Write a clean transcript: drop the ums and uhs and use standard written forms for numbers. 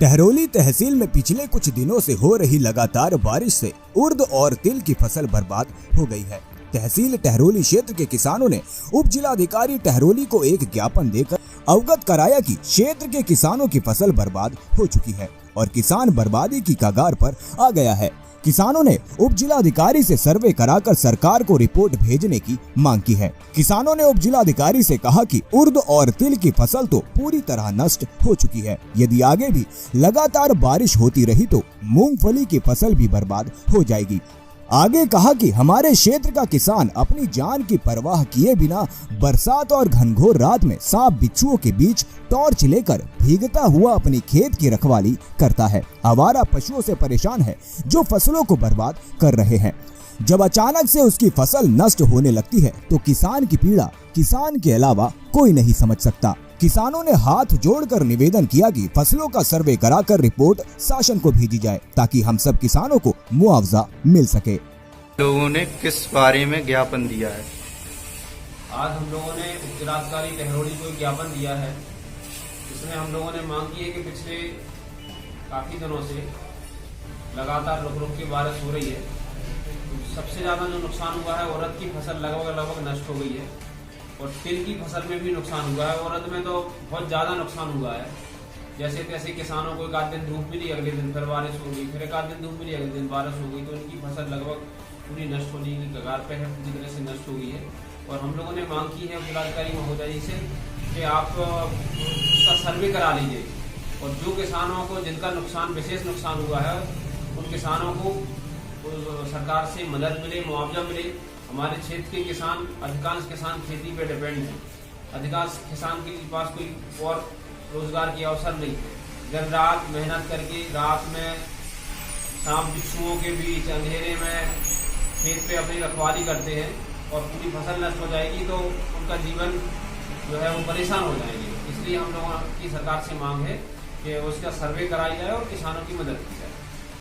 टहरौली तहसील में पिछले कुछ दिनों से हो रही लगातार बारिश से उर्द और तिल की फसल बर्बाद हो गई है। तहसील टहरौली क्षेत्र के किसानों ने उप जिलाधिकारी टहरौली को एक ज्ञापन देकर अवगत कराया कि क्षेत्र के किसानों की फसल बर्बाद हो चुकी है और किसान बर्बादी की कगार पर आ गया है। किसानों ने उप जिलाधिकारी से सर्वे कराकर सरकार को रिपोर्ट भेजने की मांग की है। किसानों ने उप जिलाधिकारी से कहा कि उर्द और तिल की फसल तो पूरी तरह नष्ट हो चुकी है। यदि आगे भी लगातार बारिश होती रही तो मूंगफली की फसल भी बर्बाद हो जाएगी। आगे कहा कि हमारे क्षेत्र का किसान अपनी जान की परवाह किए बिना बरसात और घनघोर रात में सांप बिच्छुओं के बीच टॉर्च लेकर भीगता हुआ अपनी खेत की रखवाली करता है। आवारा पशुओं से परेशान है जो फसलों को बर्बाद कर रहे हैं। जब अचानक से उसकी फसल नष्ट होने लगती है तो किसान की पीड़ा किसान के अलावा कोई नहीं समझ सकता। किसानों ने हाथ जोड़कर निवेदन किया कि फसलों का सर्वे कराकर रिपोर्ट शासन को भेजी जाए ताकि हम सब किसानों को मुआवजा मिल सके। लोगों ने किस बारे में ज्ञापन दिया है? आज हम लोगों ने उप जिलाधिकारी टहरौली को ज्ञापन दिया है, जिसमें हम लोगों ने मांग की है कि पिछले काफी दिनों से लगातार रुक रुक के बारिश हो रही है। सबसे ज्यादा जो नुकसान हुआ है उड़द की फसल लगभग नष्ट हो गई है और तिल की फसल में भी नुकसान हुआ है। उड़द में तो बहुत ज्यादा नुकसान हुआ है। जैसे तैसे किसानों को एक आध दिन धूप मिली, अगले दिन फिर बारिश हो गई, फिर एक आध दिन धूप मिली, अगले दिन बारिश हो गई, तो इनकी फसल लगभग पूरी नष्ट होने की कगार पे है, पूरी तरह से नष्ट हो गई है। और हम लोगों ने मांग की है जिलाधिकारी महोदय जी से कि आप उसका सर्वे करा लीजिए और जो किसानों को जिनका नुकसान विशेष नुकसान हुआ है उन किसानों को सरकार से मदद मिले, मुआवजा मिले। हमारे क्षेत्र के किसान, अधिकांश किसान खेती पे डिपेंड हैं। अधिकांश किसान के पास कोई और रोजगार के अवसर नहीं है। दिन रात मेहनत करके रात में सांप बिच्छुओं के बीच अंधेरे में खेत पे अपनी रखवाली करते हैं और पूरी फसल नष्ट हो जाएगी तो उनका जीवन जो है वो परेशान हो जाएंगे। इसलिए हम लोगों की सरकार से मांग है कि उसका सर्वे कराई जाए और किसानों की मदद की जाए।